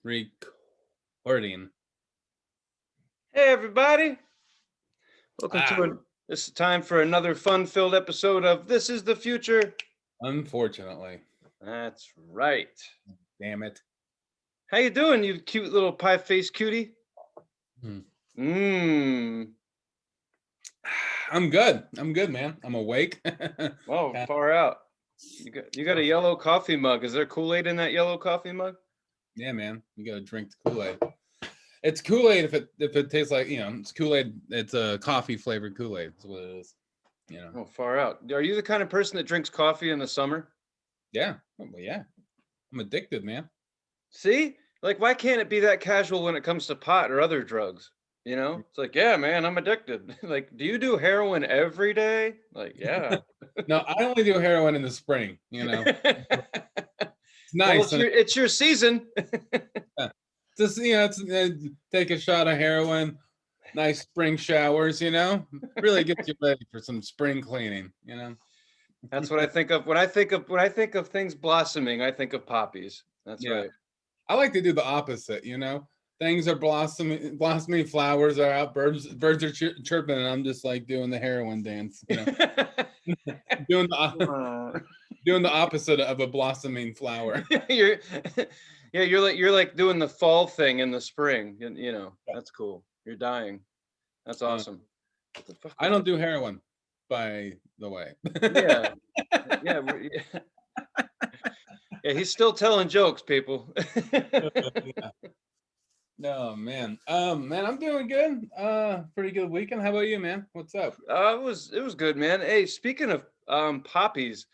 Recording. Hey everybody, welcome to Ah, this is time for another fun-filled episode of This is the Future. unfortunately. That's right. Damn it. How you doing, you cute little pie-faced cutie? Hmm. Mmm. I'm good. I'm good, man. I'm awake. Oh, Kind far out. You got a of- yellow coffee mug. Is there Kool-Aid in that yellow coffee mug? yeah, man. You gotta drink the Kool-Aid. It's Kool-Aid if it tastes like, it's Kool-Aid. It's a coffee flavored Kool-Aid. That's what it is. You know. Oh, far out. Are you the kind of person that drinks coffee in the summer? Yeah. Well, yeah. I'm addicted, man. See? Like, why can't it be that casual when it comes to pot or other drugs? You know? It's like, yeah, man, I'm addicted. Like, do you do heroin every day? Like, yeah. No, I only do heroin in the spring, It's Well, nice it's and your season. just take a shot of heroin, nice spring showers. Really gets you ready for some spring cleaning. That's what I think of when I think of things blossoming. I think of poppies. That's Yeah. right. I like to do the opposite. Things are blossoming, flowers are out, birds are chirping, and I'm just like doing the heroin dance, doing the doing the opposite of a blossoming flower. you're yeah, you're like doing the fall thing in the spring. That's cool. You're dying. That's Uh, awesome. What the fuck I was don't it? do heroin, by the way. Yeah. Yeah. Yeah, he's still telling jokes, people. No, man. Man, I'm doing good. Pretty good weekend. How about you, man? What's up? It was good, man. Hey, speaking of poppies,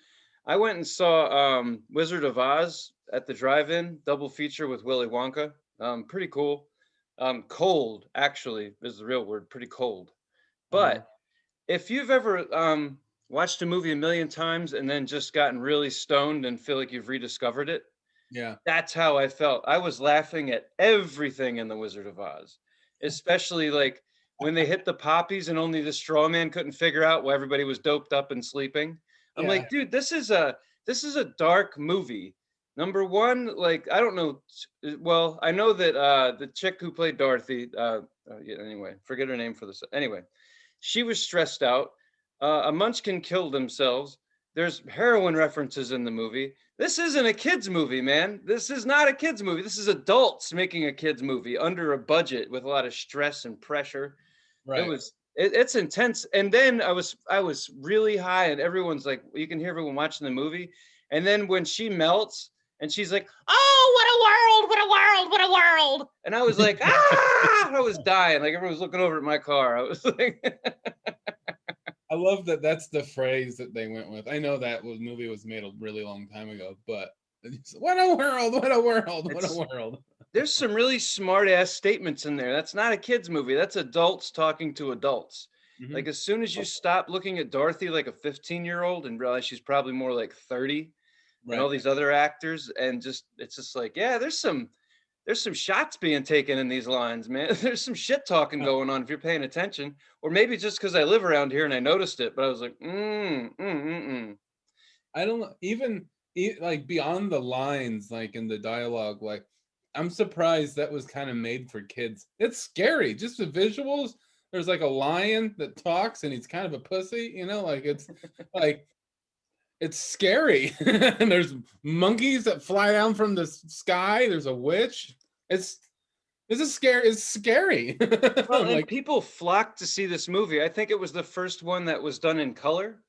I went and saw Wizard of Oz at the drive-in double feature with Willy Wonka. Pretty cool. Cold actually is the real word. Pretty cold. Uh-huh. But if you've ever watched a movie a million times and then just gotten really stoned and feel like you've rediscovered it, Yeah. that's how I felt. I was laughing at everything in The Wizard of Oz, especially like when they hit the poppies and only the straw man couldn't figure out why everybody was doped up and sleeping. I'm Yeah. like, dude, this is a dark movie. Number one, like I don't know. Well, I know that the chick who played Dorothy. Yeah, anyway, forget her name for this. Anyway, she was stressed out. A munchkin killed themselves. There's heroin references in the movie. This isn't a kids movie, man. This is not a kids movie. This is adults making a kids movie under a budget with a lot of stress and pressure. Right. It's intense. And then I was really high, and everyone's like, you can hear everyone watching the movie. And then when she melts and she's like, "Oh, what a world! What a world! What a world!" And I was like, "Ah!" I was dying. Like everyone was looking over at my car. I was like, I love that that's the phrase that they went with. I know that movie was made a really long time ago, but what a world, what a world, what a it's world. there's some really smart ass statements in there. That's not a kids movie. That's adults talking to adults. Hmm. Like as soon as you stop looking at Dorothy like a 15-year-old and realize she's probably more like 30 and all Right. these other actors, and just it's just like, yeah, there's some shots being taken in these lines, man. There's some shit talking going on if you're paying attention. Or maybe just because I live around here and I noticed it, but I was like, I don't know, even like beyond the lines, like in the dialogue, like I'm surprised that was kind of made for kids. It's scary, just the visuals. There's like a lion that talks and he's kind of a pussy, like like it's scary. And there's monkeys that fly down from the sky. There's a witch. It's this is scary. It's scary. Well, I'm and like, people flocked to see this movie. I think it was the first one that was done in color.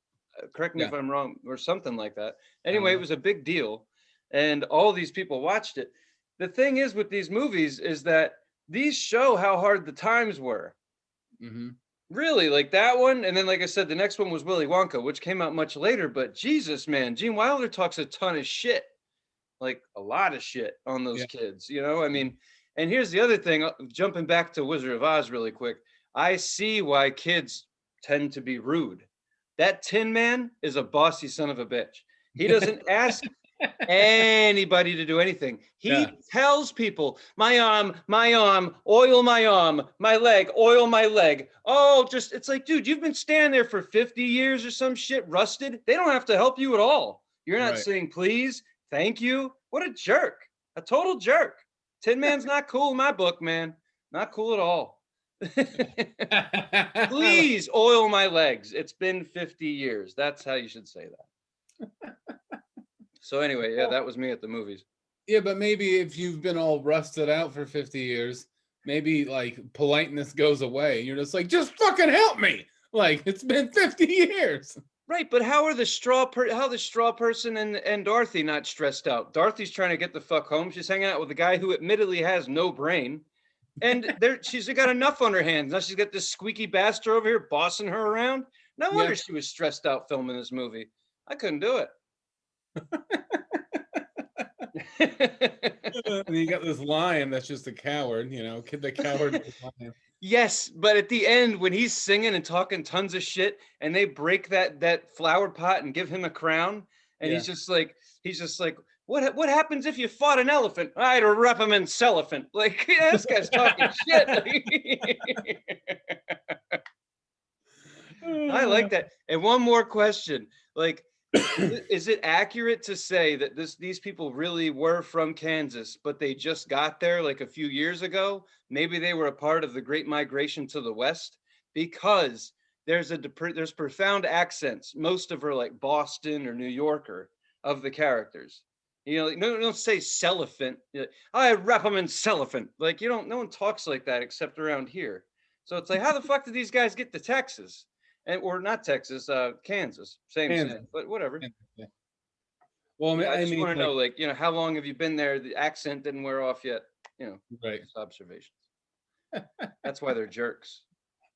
Correct me yeah, if I'm wrong, or something like that. I don't Anyway, it know. was a big deal, and all these people watched it. The thing is with these movies is that these show how hard the times were. Hmm. Really, like that one, and then like I said, the next one was Willy Wonka, which came out much later. But Jesus, man, Gene Wilder talks a ton of shit, like a lot of shit on those Yeah. kids. I mean, and here's the other thing. Jumping back to Wizard of Oz really quick, I see why kids tend to be rude. That Tin Man is a bossy son of a bitch. He doesn't ask anybody to do anything. Yeah. He tells people, my arm, oil my arm, my leg, oil my leg. Oh, just it's like, dude, you've been standing there for 50 years or some shit, rusted. They don't have to help you at all. You're not Right. saying please, thank you. What a jerk. A total jerk. Tin Man's not cool in my book, man. Not cool at all. Please oil my legs. It's been 50 years. That's how you should say that. So anyway, yeah, that was me at the movies. Yeah, but maybe if you've been all rusted out for 50 years, maybe like politeness goes away. You're just like, just fucking help me. Like, it's been 50 years. Right, but how the straw person and Dorothy not stressed out? Dorothy's trying to get the fuck home. She's hanging out with a guy who admittedly has no brain. And she's got enough on her hands. Now she's got this squeaky bastard over here bossing her around. No wonder she was stressed out filming this movie. I couldn't do it. And you got this lion that's just a coward, you know, the coward lion. Yes, but at the end, when he's singing and talking tons of shit, and they break that flower pot and give him a crown, and he's just like, what happens if you fought an elephant? I'd wrap him in cellophane. Like, yeah, this guy's talking shit. I like that. And one more question, like, is it accurate to say that these people really were from Kansas, but they just got there like a few years ago? Maybe they were a part of the Great Migration to the West, because there's profound accents. Most of her like Boston or New Yorker of the characters. You know, like, no, don't say cellophane. Like, I wrap them in cellophane. Like, no one talks like that except around here. So it's like, how the fuck did these guys get to Texas? Or not Texas, Kansas, same, but whatever. Yeah. Well, I just want to know, like, how long have you been there? The accent didn't wear off yet. Right. Just observations. That's why they're jerks.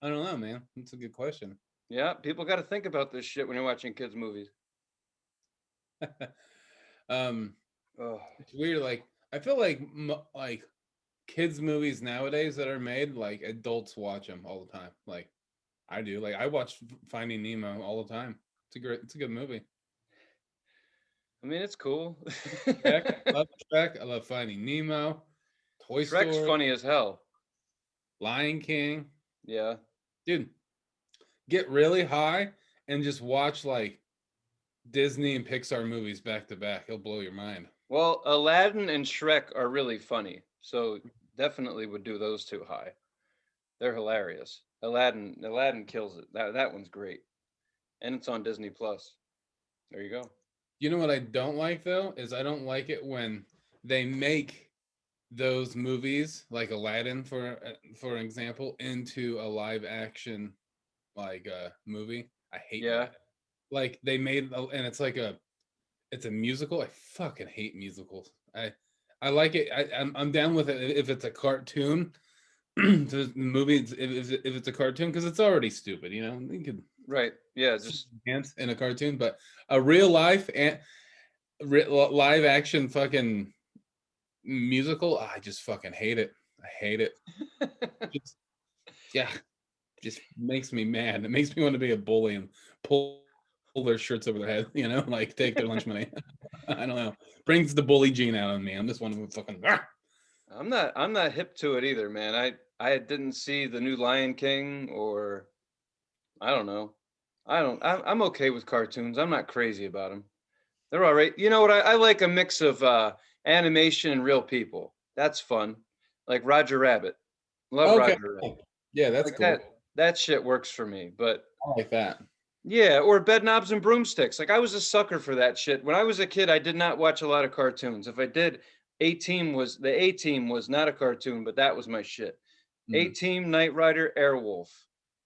I don't know, man. That's a good question. Yeah, people got to think about this shit when you're watching kids' movies. It's weird. Like, I feel like kids' movies nowadays that are made, like adults watch them all the time. Like, I do. Like, I watch Finding Nemo all the time. It's a good movie. I mean, it's cool. Shrek, I love Shrek. I love Finding Nemo. Toy Story. Shrek's funny as hell. Lion King. Yeah. Dude, get really high and just watch like Disney and Pixar movies back to back. It'll blow your mind. Well, Aladdin and Shrek are really funny. So definitely would do those two high. They're hilarious. Aladdin kills it. That one's great. And it's on Disney Plus. There you go. You know what I don't like though is I don't like it when they make those movies like Aladdin for example into a live action like movie. I hate that. Like they made, and it's a musical. I fucking hate musicals. I like it. I'm down with it if it's a cartoon. The movie, if it's a cartoon, because it's already stupid, you could just dance in a cartoon, but a real life and live action fucking musical, I just fucking hate it. I hate it. Just makes me mad. It makes me want to be a bully and pull their shirts over their head, like take their lunch money. I don't know. Brings the bully gene out of me. I'm just one of them fucking. I'm not hip to it either, man. I didn't see the new Lion King, or I don't know. I'm okay with cartoons. I'm not crazy about them. They're all right. You know what? I like a mix of animation and real people. That's fun. Like Roger Rabbit. Love Roger Rabbit. Yeah, that's like cool. That shit works for me. But I like that. Yeah, or Bedknobs and Broomsticks. Like I was a sucker for that shit. When I was a kid, I did not watch a lot of cartoons. If I did, the A-Team was not a cartoon, but that was my shit. A-Team, Knight Rider, Airwolf.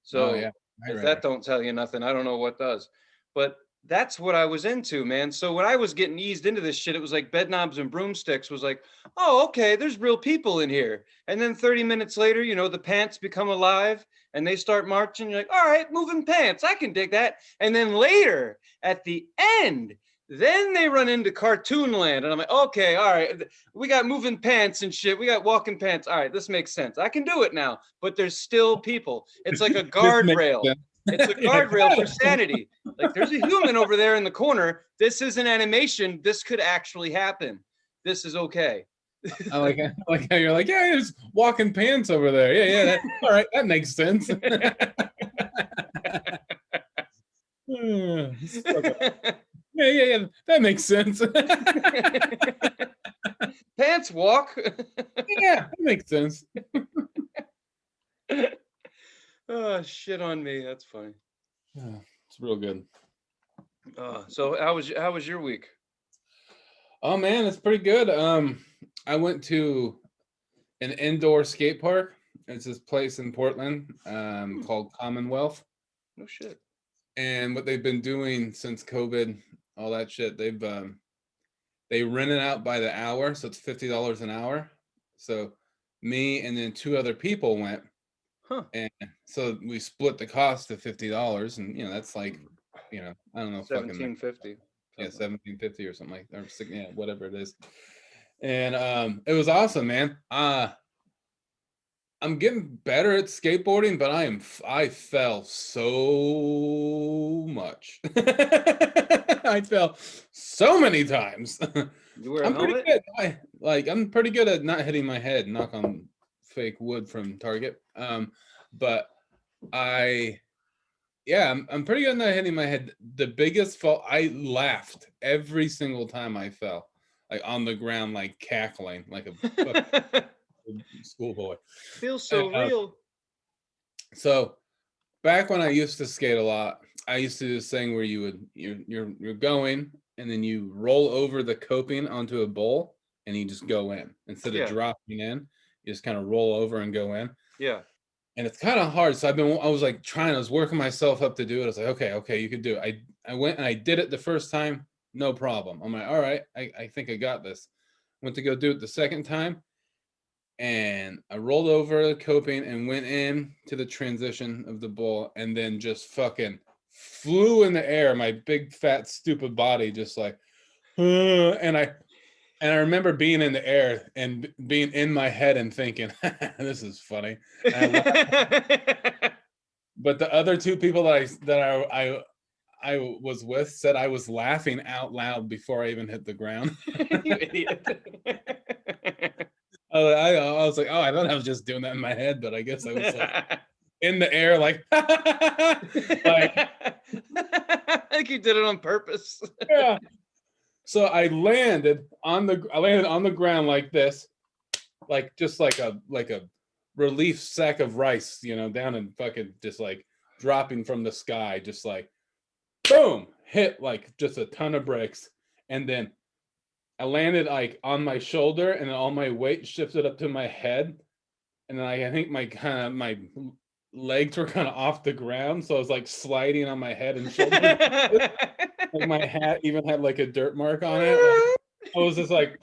So if that don't tell you nothing, I don't know what does. But that's what I was into, man. So when I was getting eased into this shit, it was like Bedknobs and Broomsticks was like, oh, okay, there's real people in here. And then 30 minutes later, the pants become alive and they start marching. You're like, all right, moving pants. I can dig that. And then later at the end, then they run into Cartoon Land. And I'm like, okay, all right, we got moving pants and shit. We got walking pants. All right, this makes sense. I can do it now. But there's still people. It's like a guardrail. It's a guardrail for sanity. Like there's a human over there in the corner. This is an animation. This could actually happen. This is okay. I like how you're like, yeah, there's walking pants over there. Yeah. All right, that makes sense. Yeah, that makes sense. Pants walk. Yeah, that makes sense. Oh, shit on me. That's funny. Yeah, it's real good. So how was your week? Oh man, it's pretty good. I went to an indoor skate park. It's this place in Portland, Hmm, called Commonwealth. no shit. And what they've been doing since COVID, all that shit, they rent it out by the hour, so it's $50 an hour. So me and then two other people went, Huh. and so we split the cost of $50, and that's like, I don't know, fucking like, 1750. yeah, Something. 1750 or something like, or yeah, whatever it is. And it was awesome, man. I'm getting better at skateboarding, but I fell so much. I fell so many times. You wear a I'm pretty helmet? good. I'm pretty good at not hitting my head, knock on fake wood from Target. But I yeah, I'm pretty good at not hitting my head. The biggest fall, I laughed every single time I fell, like on the ground, like cackling like a fucking schoolboy. Feels And, so real. so back when I used to skate a lot, I used to do this thing where you're going and then you roll over the coping onto a bowl and you just go in instead of Yeah. dropping in. You just kind of roll over and go in, Yeah. and it's kind of hard. So I was like I was working myself up to do it. I was like, okay, you could do it. I went and I did it the first time, no problem. I'm like, all right, I think I got this. Went to go do it the second time, and I rolled over the coping and went in to the transition of the bull, and then just fucking flew in the air. My big fat stupid body just like, and I remember being in the air and being in my head and thinking, this is funny. And I laughed. But the other two people that I was with said I was laughing out loud before I even hit the ground. You idiot. I was like, oh, I thought I was just doing that in my head, but I guess I was like in the air, like, like, I think you did it on purpose. yeah. So I landed on the ground like this, like just like a relief sack of rice, down and fucking just like dropping from the sky, just like boom, hit like just a ton of bricks, and then I landed like on my shoulder, and then all my weight shifted up to my head, and then I think my legs were kind of off the ground, so I was like sliding on my head and shoulders. Like my hat even had like a dirt mark on it. Like I was just like,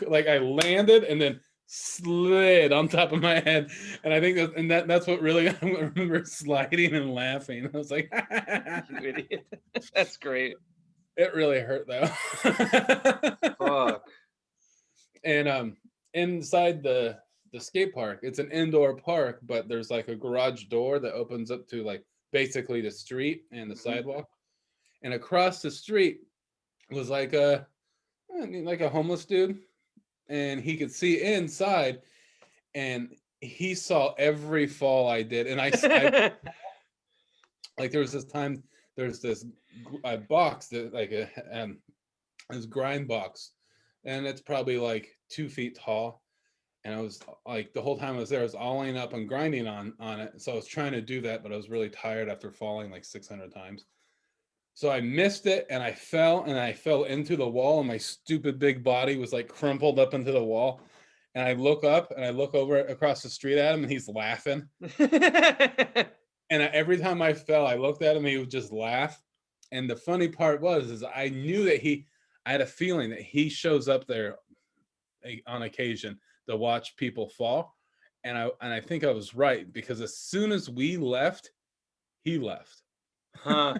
like I landed and then slid on top of my head, and I think that's what really I remember sliding and laughing. I was like, You idiot. That's great. it really hurt though. Fuck. And inside the skate park, it's an indoor park, but there's like a garage door that opens up to like basically the street and the Mhm. sidewalk. And across the street was like a homeless dude, and he could see inside, and he saw every fall I did. And I like there was this time, there's this box that like this grind box, and it's probably like 2 feet tall. And I was like, the whole time I was there, I was alling up and grinding on it. So I was trying to do that, but I was really tired after falling like 600 times. So I missed it, and I fell into the wall, and my stupid big body was like crumpled up into the wall. And I look up and I look over across the street at him, and he's laughing. And every time I fell, I looked at him, he would just laugh. And the funny part is I knew that I had a feeling that he shows up there on occasion to watch people fall. And I think I was right, because as soon as we left, he left. Huh.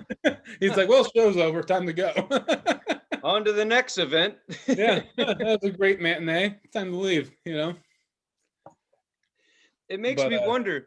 He's like, well, show's over, time to go. On to the next event. Yeah, that was a great matinee. Time to leave. It makes But me wonder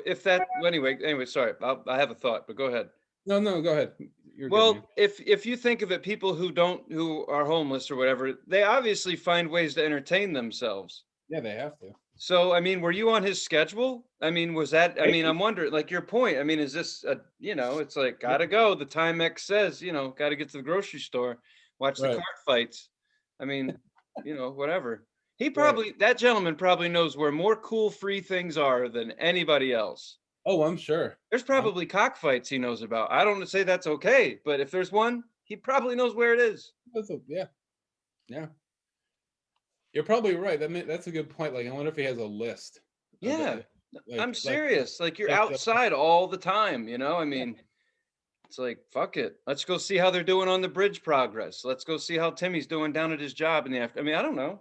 if that. Well, anyway. Sorry, I have a thought, but go ahead. no, go ahead. You're good, man. Well, if you think of it, people who are homeless or whatever, they obviously find ways to entertain themselves. Yeah, they have to. So, I mean, were you on his schedule? I mean, was that? I mean, Maybe. I'm wondering, like your point. I mean, is this it's like gotta go. The time X says, gotta get to the grocery store, watch the Right. cart fights. I mean, whatever. That gentleman probably knows where more cool free things are than anybody else. Oh, I'm sure. There's probably cockfights he knows about. I don't say that's okay, but if there's one, he probably knows where it is. Yeah, yeah. You're probably right. That's a good point. Like, I wonder if he has a list of Yeah, it. I'm Like, serious. Like you're like the, outside all the time, you know? I mean, it's like, fuck it. Let's go see how they're doing on the bridge progress. Let's go see how Timmy's doing down at his job in the after. I mean, I don't know.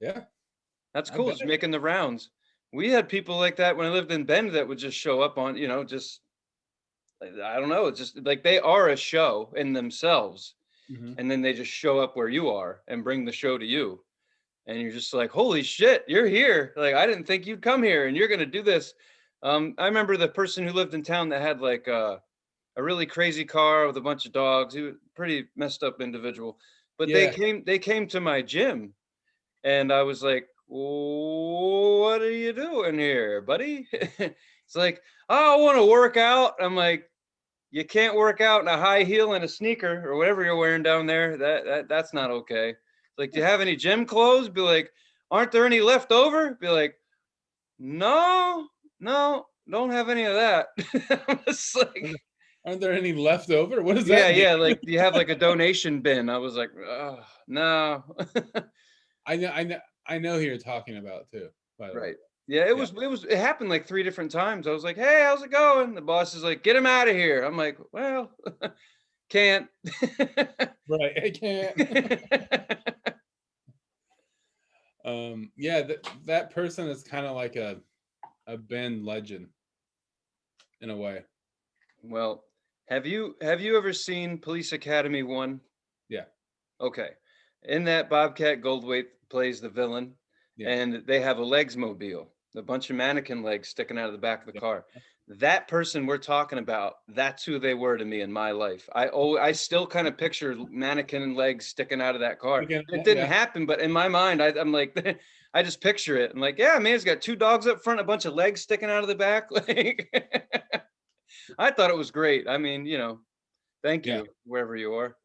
yeah, That's I cool. bet. It's making the rounds. We had people like that when I lived in Bend that would just show up on, just I don't know, it's just like they are a show in themselves. Mhm. And then they just show up where you are and bring the show to you. And you're just like, holy shit, you're here. Like, I didn't think you'd come here and you're going to do this. I remember the person who lived in town that had like a really crazy car with a bunch of dogs. He was a pretty messed up individual, but Yeah. they came to my gym and I was like, what are you doing here, buddy? It's like, oh, I want to work out. I'm like, you can't work out in a high heel and a sneaker or whatever you're wearing down there. That's not okay. Like, do you have any gym clothes? Be like, aren't there any left over? Be like, no, don't have any of that. I'm just like, Aren't there any left over? What does yeah, that mean? yeah. Like, do you have like a donation bin? I was like, oh, no. I know who you're talking about too, by the way. Right. Yeah, Yeah. it happened like 3 different times. I was like, "Hey, how's it going?" The boss is like, "Get him out of here." I'm like, "Well, can't." Right. I can't. Yeah, that person is kind of like a Ben legend in a way. Well, have you ever seen Police Academy 1? Yeah. Okay. In that, Bobcat Goldthwait plays the villain, Yeah. and they have a legs mobile, a bunch of mannequin legs sticking out of the back of the car. That person we're talking about, that's who they were to me in my life. I still kind of picture mannequin legs sticking out of that car. Again, It didn't yeah. happen, but in my mind, I'm like, I just picture it. I'm like, yeah, man, it's got 2 dogs up front, a bunch of legs sticking out of the back. Like, I thought it was great. I mean, thank Yeah. you, wherever you are.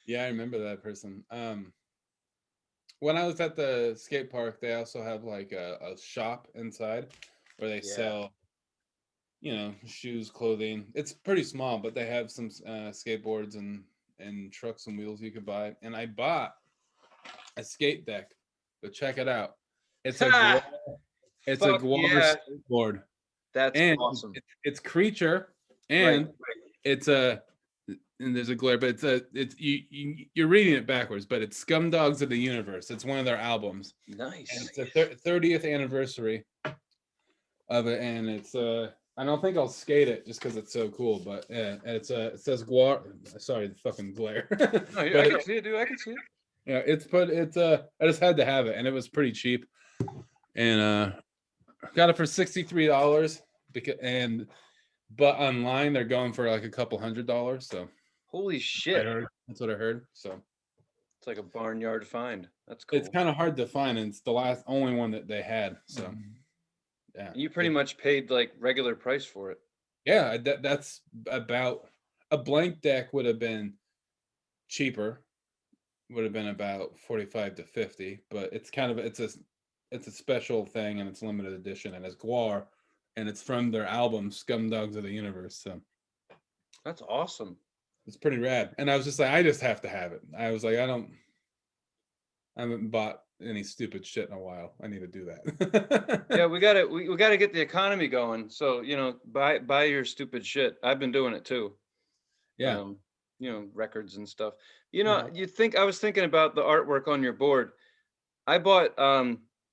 Yeah, I remember that person. When I was at the skate park, they also have like a shop inside where they Yeah. sell, shoes, clothing. It's pretty small, but they have some skateboards and trucks and wheels you could buy. And I bought a skate deck, but check it out. It's a Ha! it's a Fuck Guar yeah. skateboard, That's and awesome. it's Creature, Right. and it's a and there's a glare, but you're reading it backwards, but it's Scumdogs of the Universe. It's one of their albums, and Nice. it's the 30th anniversary of it, and it's I don't think I'll skate it just because it's so cool, but yeah, it says Guar. Sorry, the fucking glare. No, I But can see it, dude. I can see it. yeah, it's I just had to have it, and it was pretty cheap, and got it for $63 but online they're going for like a couple $100, so Holy shit. that's what I heard. So It's like a barnyard find. That's cool. it's kind of hard to find, and it's the only one that they had. So yeah, You pretty much paid like regular price for it. yeah, that's about a blank deck would have been cheaper, would have been about 45 to 50, but it's a special thing, and it's limited edition, and it's Guar, and it's from their album Scumdogs of the Universe. So That's awesome. it's pretty rad. And I was just like, I just have to have it. I was like, I haven't bought any stupid shit in a while. I need to do that. Yeah, we gotta get the economy going. So, buy your stupid shit. I've been doing it too. Yeah. Records and stuff. Yeah. I was thinking about the artwork on your board. I bought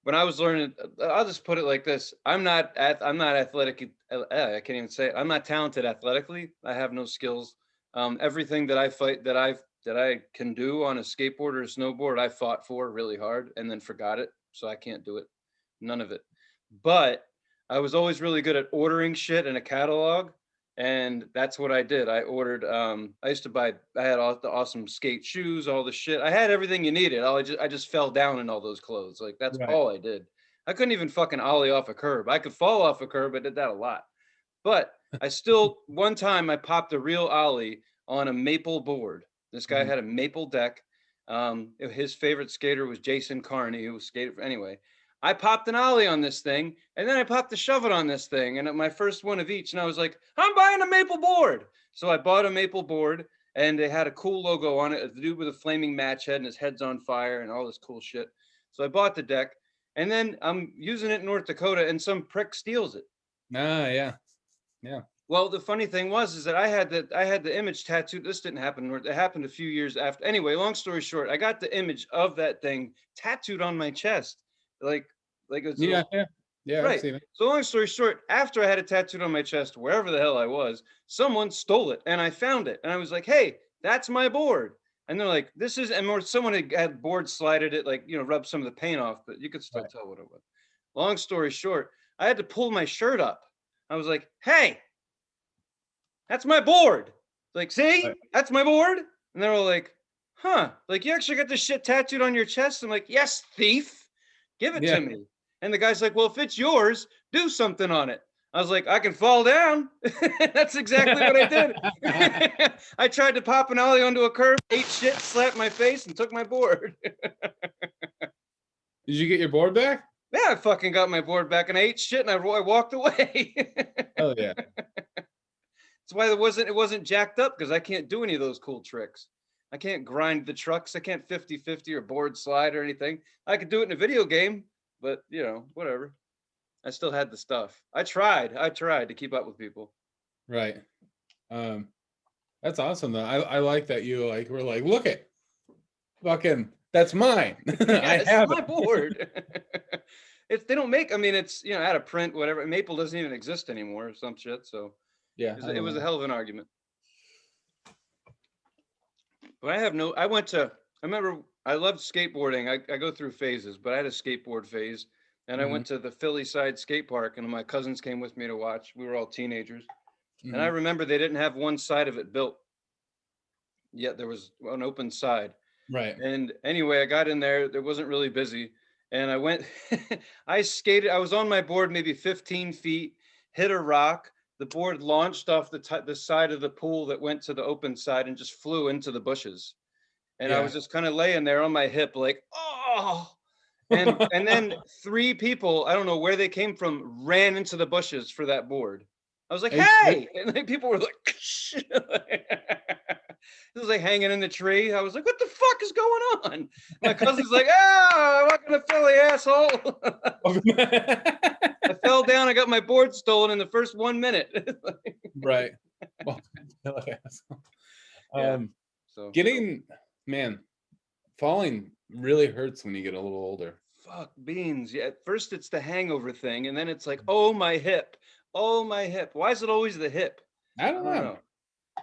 when I was learning, I'll just put it like this. I'm not athletic. I can't even say it. I'm not talented athletically. I have no skills. Everything that I can do on a skateboard or a snowboard, I fought for really hard and then forgot it. So I can't do it. None of it. But I was always really good at ordering shit in a catalog. And that's what I did. I ordered, I had all the awesome skate shoes, all the shit. I had everything you needed. I just fell down in all those clothes. Like, that's Right. all I did. I couldn't even fucking ollie off a curb. I could fall off a curb. I did that a lot. But one time I popped a real ollie on a maple board. This guy Mhm. had a maple deck His favorite skater was Jason Carney, who skated anyway. I popped an ollie on this thing, and then I popped a shove it on this thing, and my first one of each. And I was like, I'm buying a maple board. So I bought a maple board, and it had a cool logo on it, a dude with a flaming match head, and his head's on fire, and all this cool shit. So I bought the deck, and then I'm using it in North Dakota, and some prick steals it. Ah, yeah, yeah. Well, the funny thing was is that I had the image tattooed. This didn't happen. It happened a few years after. Anyway, long story short, I got the image of that thing tattooed on my chest, like it's Yeah, yeah, yeah. I've right. seen it. So long story short, after I had it tattooed on my chest, wherever the hell I was, someone stole it, and I found it, and I was like, "Hey, that's my board." And they're like, "This is," and more, someone had board slided it, like, rubbed some of the paint off, but you could still Right. tell what it was. Long story short, I had to pull my shirt up. I was like, "Hey, that's my board." Like, see, Right. that's my board. And they're all like, huh, like, you actually got this shit tattooed on your chest? I'm like, yes, thief, give it Yeah. to me. And the guy's like, well, if it's yours, do something on it. I was like, I can fall down. That's exactly what I did. I tried to pop an ollie onto a curb, ate shit, slapped my face, and took my board. Did you get your board back? Yeah, I fucking got my board back, and I ate shit, and I walked away. Oh yeah. That's why it wasn't jacked up, because I can't do any of those cool tricks. I can't grind the trucks. I can't 50-50 or board slide or anything. I could do it in a video game, but whatever. I still had the stuff. I tried to keep up with people. Right. Um, that's awesome though. I like that you like were like, look it, fucking, that's mine. Yeah, I it's have my it. board. They don't make. I mean, it's out of print, whatever. Maple doesn't even exist anymore, or some shit. So Yeah, I it don't was a know. hell of an argument. But I have no. I went to. I remember I loved skateboarding. I go through phases, but I had a skateboard phase, and I Hmm. went to the Philly side skate park, and my cousins came with me to watch. We were all teenagers, and I Hmm. remember they didn't have one side of it built yet. There was an open side. Right. And anyway, I got in there. It wasn't really busy, and I went. I skated. I was on my board maybe 15 feet. Hit a rock. The board launched off the side of the pool that went to the open side and just flew into the bushes. And I was Yeah. just kind of laying there on my hip, like, oh. And then three people, I don't know where they came from, ran into the bushes for that board. I was like, Are you serious? hey, and then people were like, it was like hanging in the tree. I was like, what the fuck is going on? My cousin's like, ah, welcome to Philly, asshole. I fell down. I got my board stolen in the first 1 minute. Right. Well, Yeah. um, So getting, man, falling really hurts when you get a little older. fuck beans. Yeah. At first it's the hangover thing, and then it's like, oh my hip. Oh my hip. Why is it always the hip? I I don't don't know. know.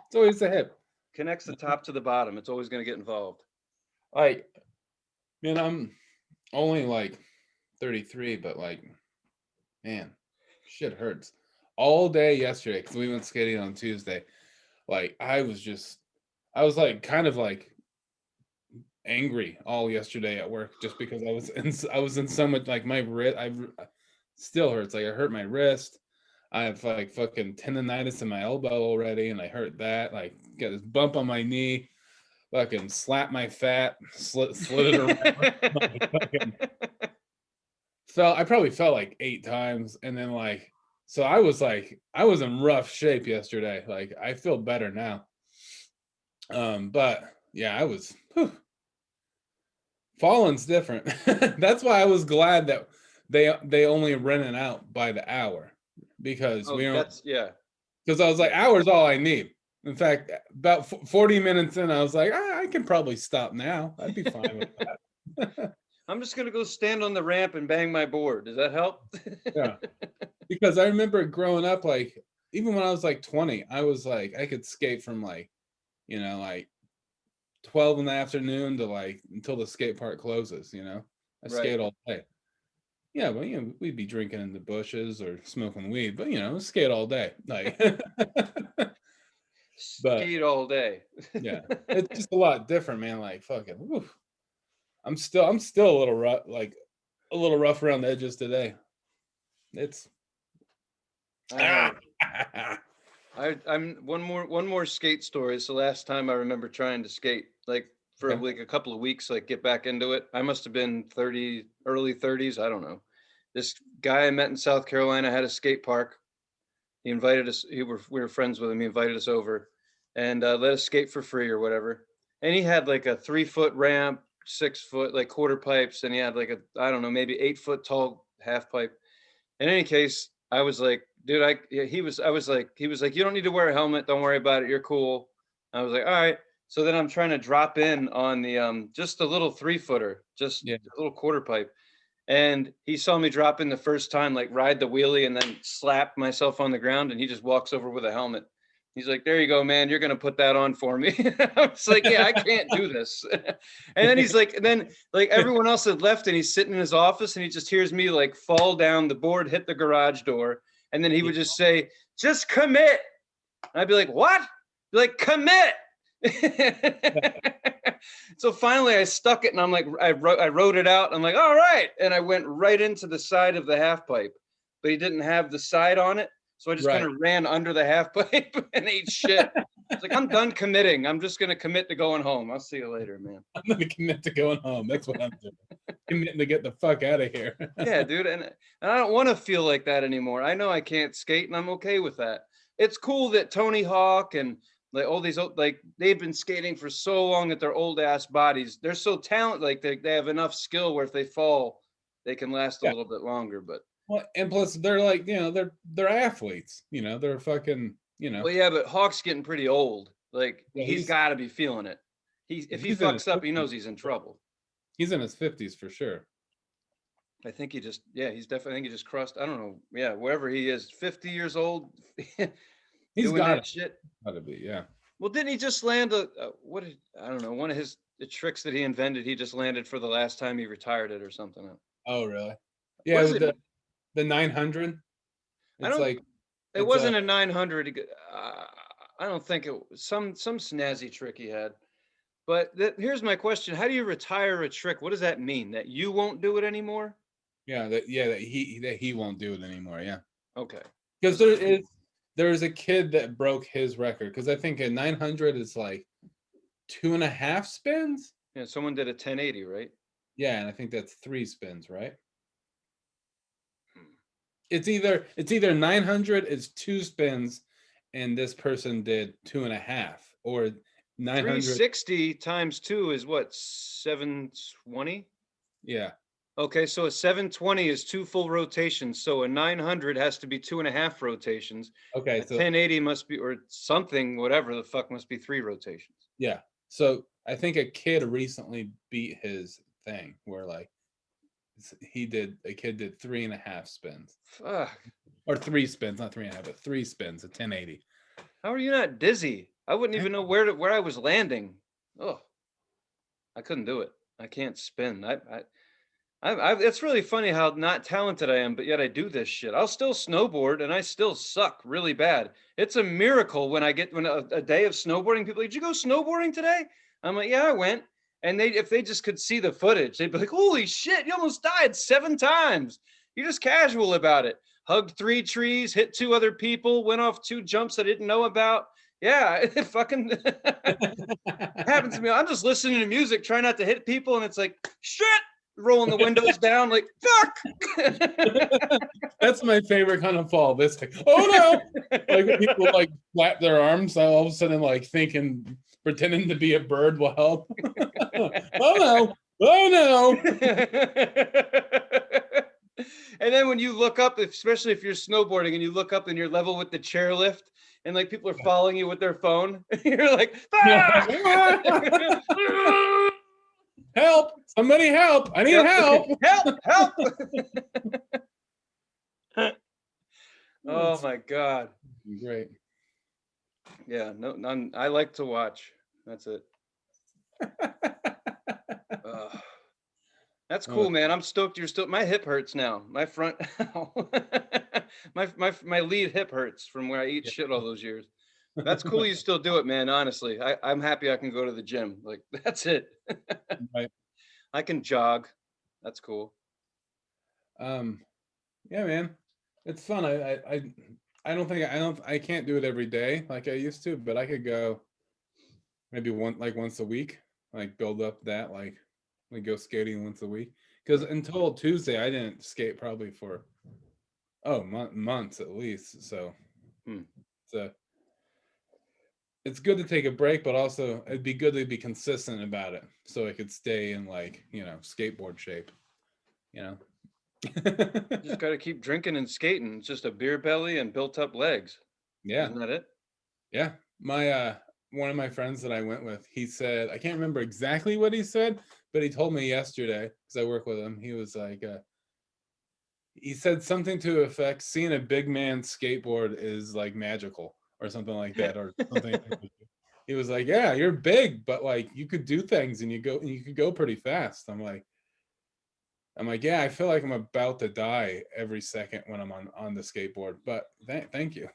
It's always the hip. Connects the top to the bottom. It's always going to get involved. Like, man, I'm only like 33, but like, man, shit hurts. All day yesterday, because we went skating on Tuesday. Like, I was like kind of like angry all yesterday at work just because I was in so much like my wrist. Still hurts. Like I hurt my wrist. I have like fucking tendonitis in my elbow already, and I hurt that. Like got this bump on my knee. Fucking slapped my fat, slid it around. Like, fucking fell. I probably fell like 8 times, and then like so I was in rough shape yesterday. Like I feel better now. But yeah, I was. Whew, Falling's different. That's why I was glad that they only rent it out by the hour because Oh, we don't that's yeah. because I was like Yeah. hour's all I need. In fact, about 40 minutes in, I was like, I can probably stop now. I'd be fine with that. I'm just gonna go stand on the ramp and bang my board. Does that help? Yeah, because I remember growing up, like even when I was like 20, I was like I could skate from like like 12 in the afternoon to like until the skate park closes. I Right. skate all day. Yeah, well, we'd be drinking in the bushes or smoking weed, but skate all day. Like, but Skate all day. yeah, it's just a lot different, man. Like, fucking, woof. I'm still a little rough, like a little rough around the edges today. It's I ah, know. I'm one more skate story. It's the last time I remember trying to skate. Like for Okay. like a couple of weeks, like get back into it. I must have been 30, early 30s. I don't know. This guy I met in South Carolina had a skate park. He invited us. We were friends with him. He invited us over, and let us skate for free or whatever. And he had like a 3 foot ramp, 6 foot like quarter pipes, and he had like a, I don't know, maybe 8 foot tall half pipe. In any case, I was like, dude, yeah, he was like, you don't need to wear a helmet. Don't worry about it. You're cool. I was like, all right. So then I'm trying to drop in on the just a little 3 footer, just Yeah. a little quarter pipe. And he saw me drop in the first time, like ride the wheelie and then slap myself on the ground. And he just walks over with a helmet. He's like, there you go, man. You're going to put that on for me. I was like, yeah, I can't do this. And then he's like, and then like everyone else had left and he's sitting in his office and he just hears me like fall down the board, hit the garage door. And then he would just say, just commit. And I'd be like, what? Be like, commit. So finally I stuck it and I'm like, I wrote it out. I'm like, all right. And I went right into the side of the half pipe, but he didn't have the side on it. So I just kind Right. of ran under the half pipe and ate shit. It's like, I'm done committing. I'm just going to commit to going home. I'll see you later, man. I'm gonna commit to going home. That's what I'm doing. Committing to get the fuck out of here. Yeah, dude. And I don't want to feel like that anymore. I know I can't skate and I'm okay with that. It's cool that Tony Hawk and like all these like they've been skating for so long at their old ass bodies. They're so talented, like they have enough skill where if they fall, they can last a Yeah. little bit longer. But Well, and plus they're like, they're athletes. They're fucking, well, yeah, but Hawk's getting pretty old. Like yeah, he's got to be feeling it. If he he's in his fucks up, he 50s. knows he's in trouble. He's in his 50s for sure. I think he's definitely, I think he just crossed, I don't know. Yeah, wherever he is, 50 years old, He's doing got that shit. to be, yeah. Well, didn't he just land I don't know, one of the tricks that he invented, he just landed for the last time he retired it or something. Oh, really? What Yeah, is it? the 900. I It's don't, like it it's a wasn't a 900. I don't think it was some snazzy trick he had. But here's my question. How do you retire a trick? What does that mean? That you won't do it anymore? that he won't do it anymore. Yeah, Okay. because there's a kid that broke his record because I think a 900 is like 2.5 spins. Yeah, someone did a 1080, right? Yeah, and I think that's 3 spins, right? Hmm. It's either 900 is 2 spins, and this person did 2.5, or 900. 360 times 2 is what, 720? Yeah. Okay, so a 720 is 2 full rotations. So a 900 has to be 2.5 rotations. Okay. A So 1080 must be, or something, whatever the fuck, must be 3 rotations. yeah. So I think a kid recently beat his thing where like a kid did 3.5 spins, Fuck. or 3 spins, not 3.5, but 3 spins, a 1080. How are you not dizzy? I wouldn't even know where I was landing. Oh, I couldn't do it. I can't spin. It's really funny how not talented I am, but yet I do this shit. I'll still snowboard and I still suck really bad. It's a miracle when a day of snowboarding, people are like, did you go snowboarding today? I'm like, yeah, I went. And if they just could see the footage, they'd be like, holy shit, you almost died 7 times. You're just casual about it. Hugged 3 trees, hit 2 other people, went off 2 jumps I didn't know about. Yeah, it fucking happens to me. I'm just listening to music, trying not to hit people, and it's like, shit, rolling the windows down, like, fuck. That's my favorite kind of fall. This thing. Oh no! Like when people like flap their arms, all of a sudden like pretending to be a bird will help. Oh no! Oh no! And then when you look up, especially if you're snowboarding and you look up and you're level with the chairlift, and like people are following you with their phone, you're like, ah! Help! Somebody help! I need help! Help! Oh my god! Great. Yeah, no, none. I like to watch. That's it. That's cool, man. I'm stoked. You're still. My hip hurts now. My front. my lead hip hurts from where I eat shit all those years. That's cool. You still do it, man. Honestly, I'm happy I can go to the gym. Like that's it. Right. I can jog. That's cool. Yeah, man, it's fun. I can't do it every day like I used to, but I could go maybe once a week. like build up that like we go skating once a week. Because until Tuesday, I didn't skate probably for months at least. So Hmm. it's it's good to take a break, but also it'd be good to be consistent about it so I could stay in like skateboard shape. You know. Just got to keep drinking and skating. It's just a beer belly and built up legs. Yeah. Isn't that it? Yeah. My one of my friends that I went with, he said, I can't remember exactly what he said, but he told me yesterday because I work with him. He was like, he said something to effect, seeing a big man skateboard is like magical or something like that, or something. He was like, yeah, you're big, but like you could do things and you could go pretty fast. I'm like, yeah, I feel like I'm about to die every second when I'm on the skateboard, but thank you.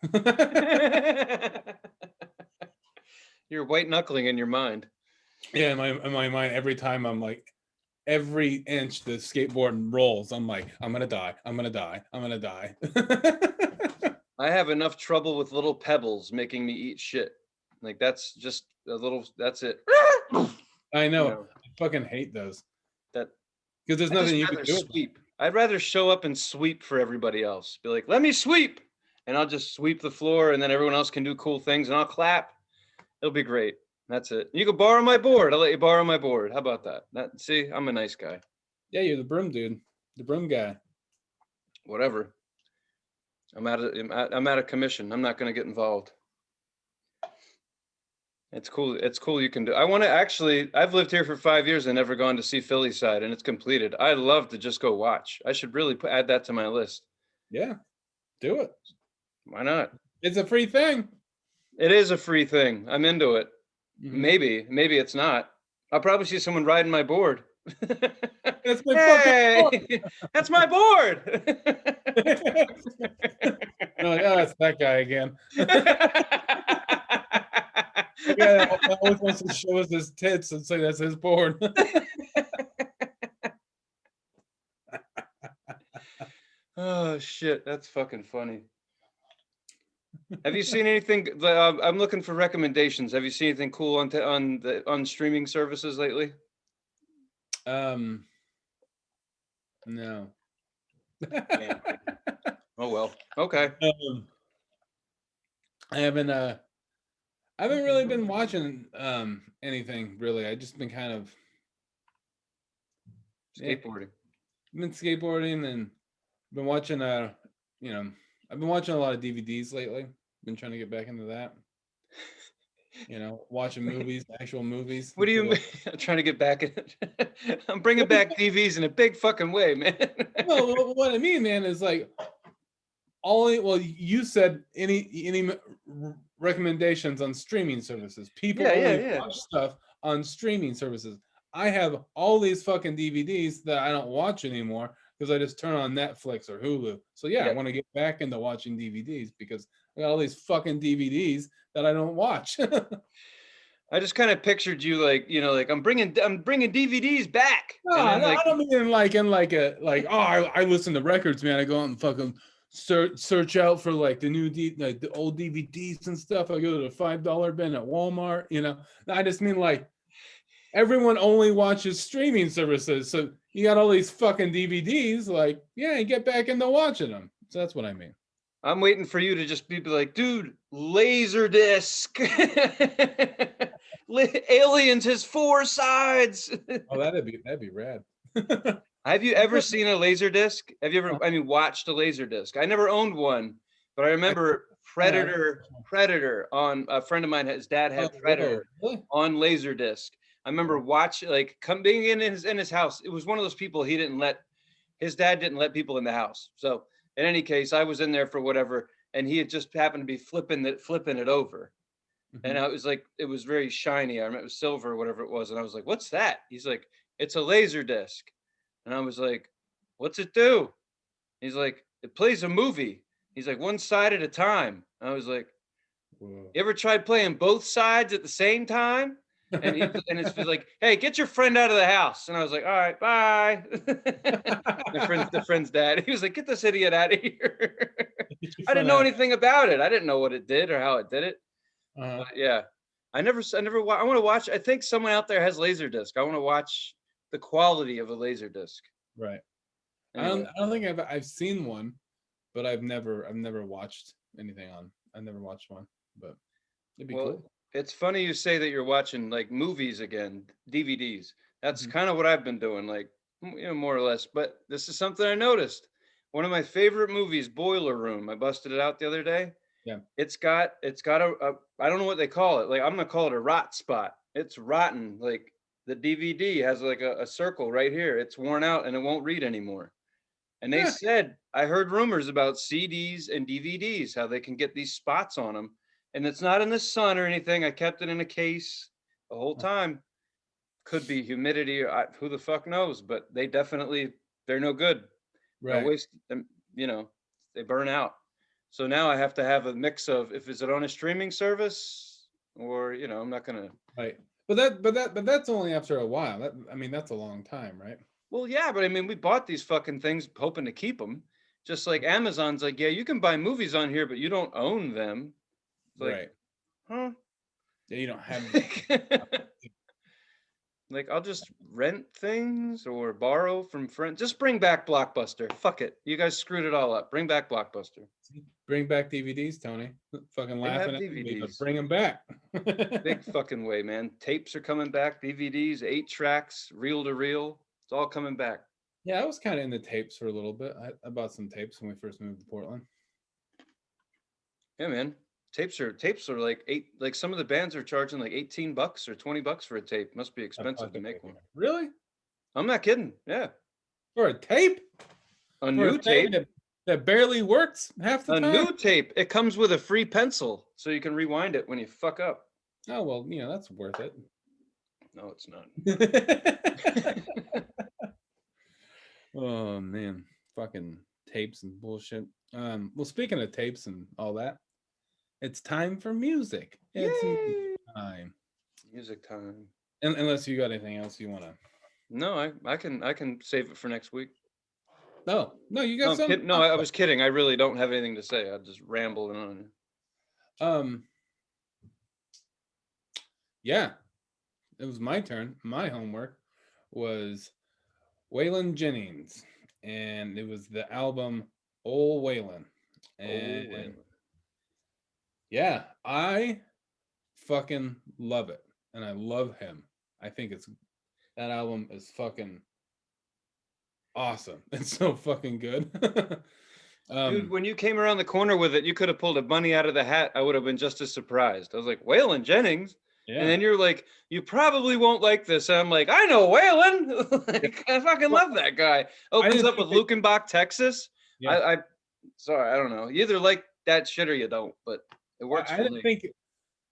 You're white knuckling in your mind. Yeah, in my mind, every time I'm like, every inch the skateboard rolls, I'm like, I'm gonna die, I'm gonna die, I'm gonna die. I have enough trouble with little pebbles making me eat shit. Like that's just a little. That's it. I know. know I fucking hate those that. because there's I just nothing you can rather do about it. sweep. I'd rather show up and sweep for everybody else. Be like, let me sweep, and I'll just sweep the floor, and then everyone else can do cool things, and I'll clap. It'll be great. That's it. You can borrow my board. I'll let you borrow my board. How about that? See, I'm a nice guy. Yeah, you're the broom dude, the broom guy. Whatever. I'm out of commission. I'm not going to get involved. It's cool. It's cool you can do. I want to actually, I've lived here for 5 years and never gone to see Philly side, and it's completed. I'd love to just go watch. I should really add that to my list. Yeah, do it. Why not? It's a free thing. It is a free thing. I'm into it. Mm-hmm. Maybe it's not. I'll probably see someone riding my board. That's my hey, that's my board. Like, oh, that's that guy again. The guy that always wants to show us his tits and say that's his board. Oh shit, that's fucking funny. Have you seen anything? I'm looking for recommendations. Have you seen anything cool on streaming services lately? No. Oh well. Okay. I haven't really been watching anything really. I just been kind of skateboarding. I've been skateboarding and been watching I've been watching a lot of DVDs lately. Been trying to get back into that. Watching movies, actual movies. What do you mean? I'm trying to get back in it. I'm bringing back TVs in a big fucking way, man. No, what I mean, man, is like you said any recommendations on streaming services. People watch stuff on streaming services. I have all these fucking DVDs that I don't watch anymore because I just turn on Netflix or Hulu. So I want to get back into watching DVDs because I got all these fucking DVDs that I don't watch. I just kind of pictured you like I'm bringing DVDs back. No, I don't mean I listen to records, man. I go out and fucking search out for like the old DVDs and stuff. I go to the $5 bin at Walmart. I just mean like everyone only watches streaming services, so you got all these fucking DVDs. Like, you get back into watching them. So that's what I mean. I'm waiting for you to just be like, dude, Laserdisc. Aliens has 4 sides. Oh, that'd be rad. Have you ever seen a Laserdisc? Have you ever watched a Laserdisc? I never owned one, but I remember Predator on a friend of mine. His dad had Predator on Laserdisc. I remember watching being in his house. It was one of those people his dad didn't let people in the house. So in any case, I was in there for whatever, and he had just happened to be flipping it over. Mm-hmm. And I was like, it was very shiny. I remember it was silver or whatever it was. And I was like, what's that? He's like, it's a Laserdisc. And I was like, what's it do? He's like, it plays a movie. He's like, one side at a time. I was like, whoa. You ever tried playing both sides at the same time? And it's like, hey, get your friend out of the house. And I was like, all right, bye. the friend's dad. He was like, get this idiot out of here. I didn't know anything about it. I didn't know what it did or how it did it. But yeah, I never I want to watch. I think someone out there has Laserdisc. I want to watch the quality of a Laserdisc. Right. Anyway, I don't think I've seen one, but I've never watched anything on. I've never watched one, but it'd be well, cool. it's funny you say that you're watching like movies again, DVDs. That's Mhm. kind of what I've been doing, like more or less. But this is something I noticed. One of my favorite movies, Boiler Room. I busted it out the other day. Yeah. It's got a I don't know what they call it. Like I'm gonna call it a rot spot. It's rotten. Like the DVD has like a circle right here. It's worn out and it won't read anymore. And they Yeah. said, I heard rumors about CDs and DVDs, how they can get these spots on them. And it's not in the sun or anything. I kept it in a case the whole time. Could be humidity. Who the fuck knows? But they're no good. They'll Right. waste them, they burn out. So now I have to have a mix of if is it on a streaming service or, I'm not going to. Right. But that's only after a while. I mean, that's a long time, right? Well, yeah, but I mean, we bought these fucking things hoping to keep them. Just like Amazon's like, yeah, you can buy movies on here, but you don't own them. It's like, Right. huh? Yeah, you don't have. Like, I'll just rent things or borrow from friends. Just bring back Blockbuster. Fuck it. You guys screwed it all up. Bring back Blockbuster. Bring back DVDs, Tony. Fucking They have laughing at me, but DVDs. bring them back. Big fucking way, man. Tapes are coming back, DVDs, 8 tracks, reel to reel. It's all coming back. Yeah, I was kind of in the tapes for a little bit. I bought some tapes when we first moved to Portland. Yeah, man. Tapes are like some of the bands are charging like $18 or $20 for a tape. Must be expensive to make one. Really? I'm not kidding. Yeah. For a tape? A For new a thing tape. that barely works half the A time? new tape. It comes with a free pencil, so you can rewind it when you fuck up. Oh, well, that's worth it. No, it's not. Oh, man. Fucking tapes and bullshit. Well, speaking of tapes and all that, it's time for music. It's music Yay! time. Music time. Unless you got anything else you want to. No, I can save it for next week. No, you No, got I'm something. kidding. No, I was kidding. I really don't have anything to say. I just rambling on. Yeah, it was my turn. My homework was Waylon Jennings, and it was the album Ol' Waylon. And Waylon. yeah, I fucking love it, and I love him. I think that album is fucking awesome. It's so fucking good. Dude, when you came around the corner with it, you could have pulled a bunny out of the hat. I would have been just as surprised. I was like, Waylon Jennings? Yeah. And then you're like, you probably won't like this. And I'm like, I know Waylon. Like, I fucking love that guy. Opens up with Luckenbach, Texas. Yeah. Sorry, I don't know. You either like that shit or you don't, but it works I for didn't me. think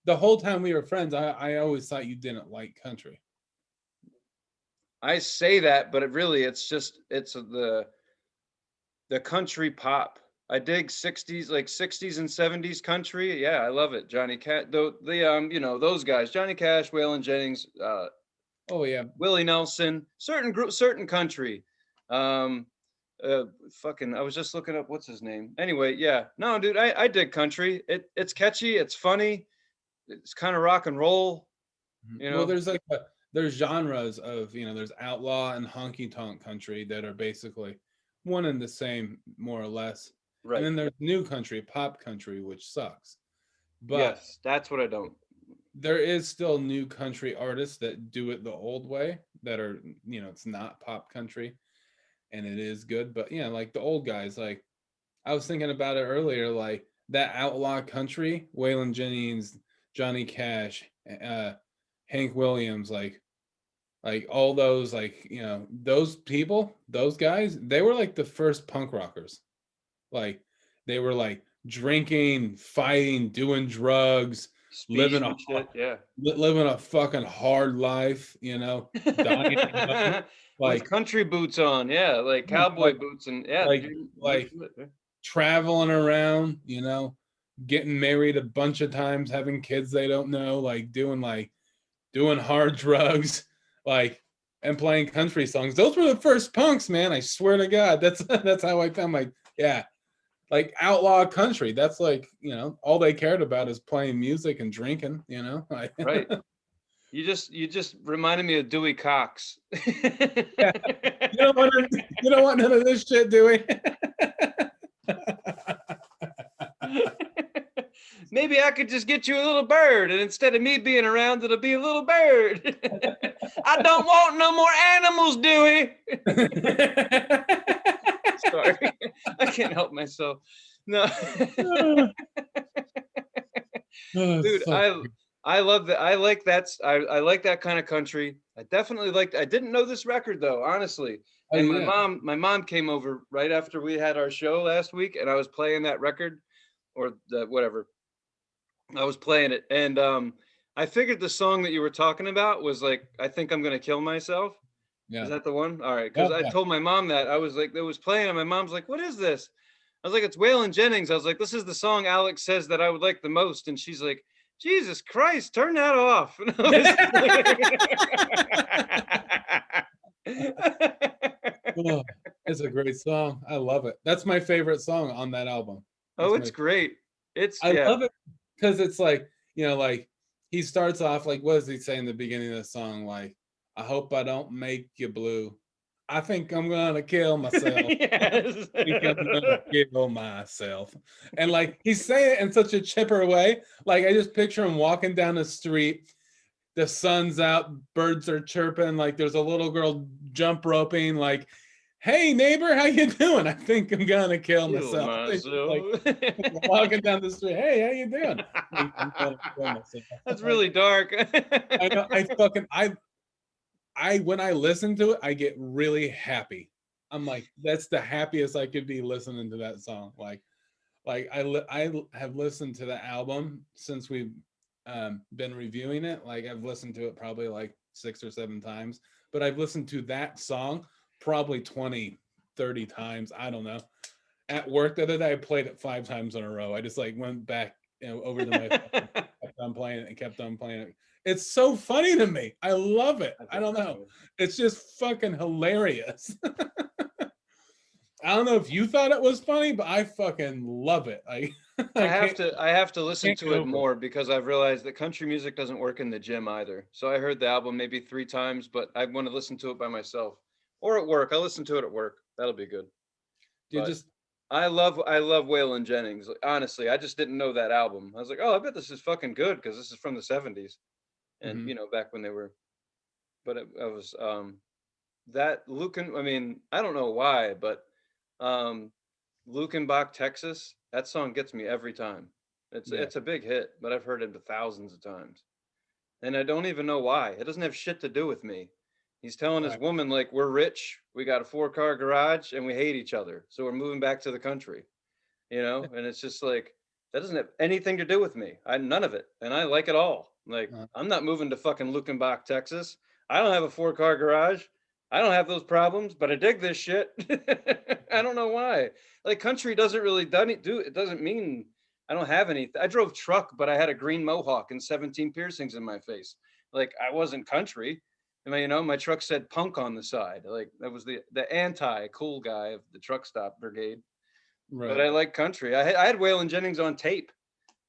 the whole time we were friends, I always thought you didn't like country. I say that, but it's the country pop. I dig 60s, like 60s and 70s country. Yeah, I love it. Johnny Cash, those guys, Johnny Cash, Waylon Jennings, Oh yeah, Willie Nelson, certain country. Fucking, I was just looking up what's his name. Anyway, yeah. No, dude, I dig country. It's catchy, it's funny, it's kind of rock and roll. Well, there's genres of there's outlaw and honky tonk country that are basically one and the same, more or less. Right. And then there's new country, pop country, which sucks. But yes, that's what I don't. There is still new country artists that do it the old way that are, it's not pop country and it is good. But like the old guys, like I was thinking about it earlier, like that outlaw country, Waylon Jennings, Johnny Cash, Hank Williams, like all those, like, those people, those guys, they were like the first punk rockers. Like they were like drinking, fighting, doing drugs, living a fucking hard life, dying, like with country boots on, like cowboy boots and like traveling around, getting married a bunch of times, having kids they don't know, like doing hard drugs, and playing country songs. Those were the first punks, man. I swear to God. That's how I found like outlaw country. That's like, all they cared about is playing music and drinking, Like, Right. You just reminded me of Dewey Cox. yeah. You don't want none of this shit, do we? Maybe I could just get you a little bird, and instead of me being around, it'll be a little bird. I don't want no more animals, Dewey. Sorry, I can't help myself. No, Oh, dude, so I love that. I like that. I like that kind of country. I definitely liked. I didn't know this record though, honestly. oh And yeah. my mom came over right after we had our show last week, and I was playing that record, or the whatever. I was playing it, and I figured the song that you were talking about was like, "I think I'm gonna kill myself." Is Yeah. that the one? All right, because Oh, I yeah. told my mom that I was like, it was playing, and my mom's like, "What is this?" I was like, "It's Waylon Jennings." I was like, "This is the song Alex says that I would like the most," and she's like, "Jesus Christ, turn that off." And Oh, it's a great song. I love it. That's my favorite song on that album. Oh, That's it's my great. It's I yeah. love it because it's like, like he starts off like, what does he say in the beginning of the song? Like, I hope I don't make you blue. I think I'm gonna kill myself. Yes. Think I'm gonna kill myself. And like he's saying it in such a chipper way. Like I just picture him walking down the street, the sun's out, birds are chirping, like there's a little girl jump roping, like, hey neighbor, how you doing? I think I'm gonna kill Kill myself. It's just like myself. walking down the street, hey, how you doing? I think I'm gonna kill myself. That's Like, really dark. I know I when I listen to it, I get really happy. I'm like, that's the happiest I could be listening to that song. Like I have listened to the album since we've been reviewing it. Like I've listened to it probably like 6 or 7 times, but I've listened to that song probably 20, 30 times. I don't know. At work the other day, I played it 5 times in a row. I just like went back, over to my phone, kept on playing it and kept on playing it. It's so funny to me. I love it. I I think don't it's know. funny. It's just fucking hilarious. I don't know if you thought it was funny, but I fucking love it. I I have can't to I have to listen can't get to it over it. more because I've realized that country music doesn't work in the gym either. So I heard the album maybe 3 times, but I want to listen to it by myself or at work. I'll listen to it at work. That'll be good. You But just I love Waylon Jennings. Like, honestly, I just didn't know that album. I was like, oh, I bet this is fucking good because this is from the '70s, and mhm. back when they were. But I was that Lucan. I mean, I don't know why, but um, Lukenbach, Texas. That song gets me every time. It's Yeah, it's a big hit, but I've heard it thousands of times, and I don't even know why. It doesn't have shit to do with me. He's telling his right. woman like, we're rich, we got a 4-car garage, and we hate each other, so we're moving back to the country. And it's just like, that doesn't have anything to do with me. I None of it, and I like it all. Like, Uh, I'm not moving to fucking Lukenbach, Texas. I don't have a 4-car garage. I don't have those problems, but I dig this shit. I don't know why. Like, country doesn't really do it. Doesn't mean I don't have any. I drove truck, but I had a green mohawk and 17 piercings in my face. Like, I wasn't country. I mean, my truck said punk on the side. Like, that was the anti cool guy of the truck stop brigade. But right. I like country. I had Waylon Jennings on tape.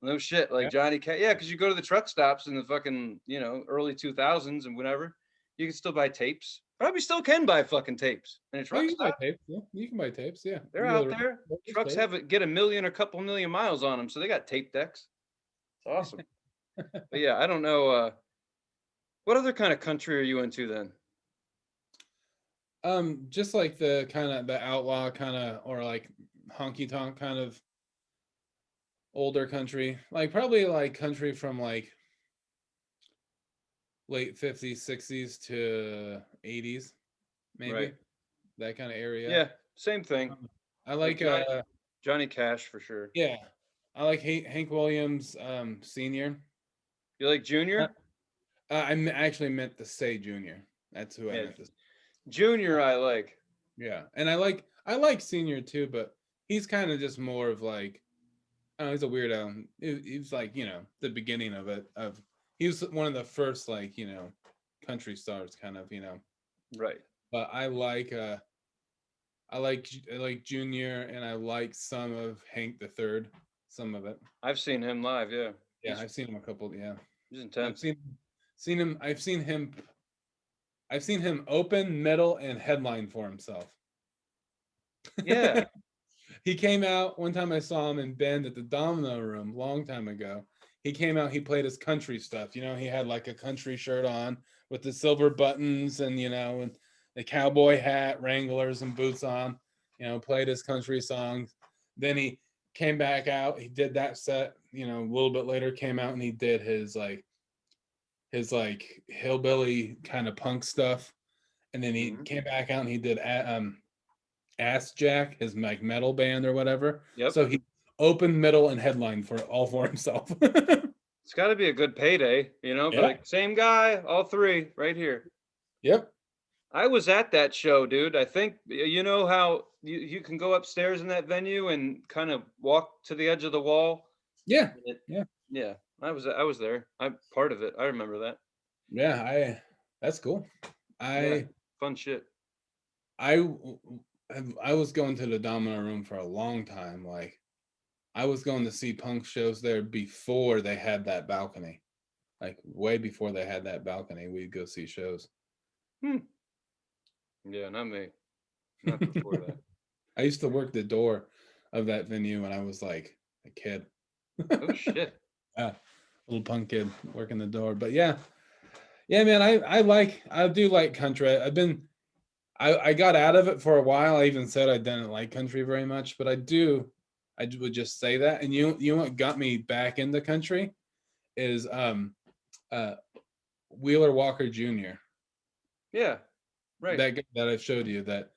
No shit, like Yeah. Johnny Cash. Yeah, because you go to the truck stops in the fucking early 2000s and whatever, you can still buy tapes. Probably still can buy fucking tapes in a Oh, truck you can buy stop. tapes. Yeah, you can buy tapes. Yeah, They're you go to out the there. there's Trucks tapes. have it get a million or couple million miles on them, so they got tape decks. It's awesome. But yeah, I don't know. What other kind of country are you into then? Just like the kind of the outlaw kind of, or like honky tonk kind of older country, like probably like country from like late 50s, 60s to 80s, Right. maybe that kind of area. Yeah, same thing. Um, I Like like Johnny Cash for sure. yeah, I like Hank Williams senior. You like Uh, Junior? actually meant to say junior. That's who I Yeah, meant to. Junior I like. Yeah, and I like senior too, but he's kind of just more of like, oh, he's a weirdo. He's like, the beginning of it. He was one of the first like, country stars kind of. Right. But I like Junior, and I like some of Hank the Third, some of it. I've seen him live. Yeah, Yeah, I've seen him a couple. Yeah, he's I've intense. seen him. I've seen him open, middle, and headline for himself. Yeah. He came out one time. I saw him in Bend at the Domino Room long time ago. He came out. He played his country stuff. You know, he had like a country shirt on with the silver buttons, and and the cowboy hat, Wranglers, and boots on. You know, played his country songs. Then he came back out. He did that set. You know, a little bit later, came out and he did his like hillbilly kind of punk stuff. And then he came back out and he did Ass Jack, his like metal band or whatever. Yep. So he opened, middle, and headline for all for himself. It's got to be a good payday, but Yeah. like same guy, all three right here. Yep. I was at that show, dude. I think you know how you can go upstairs in that venue and kind of walk to the edge of the wall. Yeah. It, Yeah. yeah, I was there. I'm part of it. I remember that. Yeah. That's cool. Yeah, I fun shit. I I was going to the Domino Room for a long time. Like I was going to see punk shows there before they had that balcony. Like way before they had that balcony, we'd go see shows. Hmm. Yeah, not me. Not before that. I used to work the door of that venue when I was like a kid. Oh shit. Yeah, little punk kid working the door. But yeah, man, I do like country. I got out of it for a while. I even said I didn't like country very much, but I would just say that. And you know what got me back into country is uh Wheeler Walker Jr. Yeah. Right. That guy that I showed you, that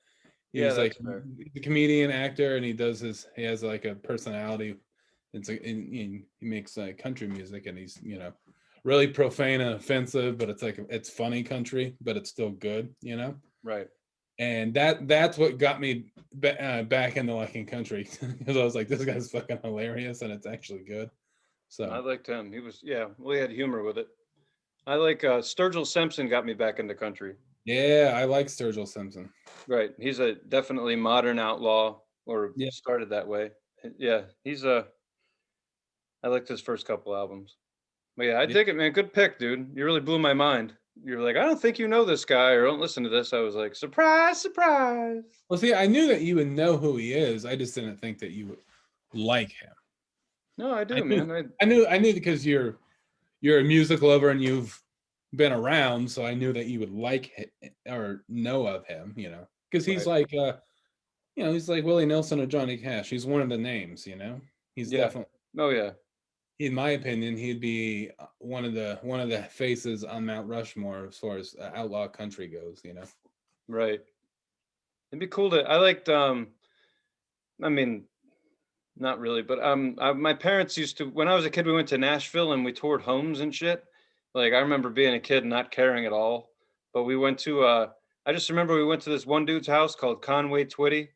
Yeah, he's like that's fair. the comedian actor, and he has like a personality. It's like he makes country music, and he's really profane and offensive, but it's like it's funny country, but it's still good, Right. and that's what got me back into liking country, because I was like, this guy's fucking hilarious, and it's actually good. I So liked him. He was, yeah, well, he had humor with it. I like Sturgill Simpson got me back into country. yeah, I like Sturgill Simpson. Right. He's a definitely modern outlaw, or Yeah, started that way. Yeah, he's a I liked his first couple albums. But yeah, I yeah. dig it, man. Good pick, dude. You really blew my mind. You're like, I don't think you know this guy or don't listen to this. I was like, surprise, surprise. Well, see, I knew that you would know who he is. I just didn't think that you would like him. No, I I do, knew, man. I knew because you're a music lover and you've been around, so I knew that you would like it or know of him. Because he's Right. like, he's like Willie Nelson or Johnny Cash. He's one of the names. He's Yeah. definitely, Oh yeah. in my opinion, he'd be one of the faces on Mount Rushmore as far as outlaw country goes. Right. It'd be cool to I liked I mean, not really, but my parents used to when I was a kid we went to Nashville and we toured homes and shit. Like I remember being a kid and not caring at all. But we went to I just remember we went to this one dude's house called Conway Twitty.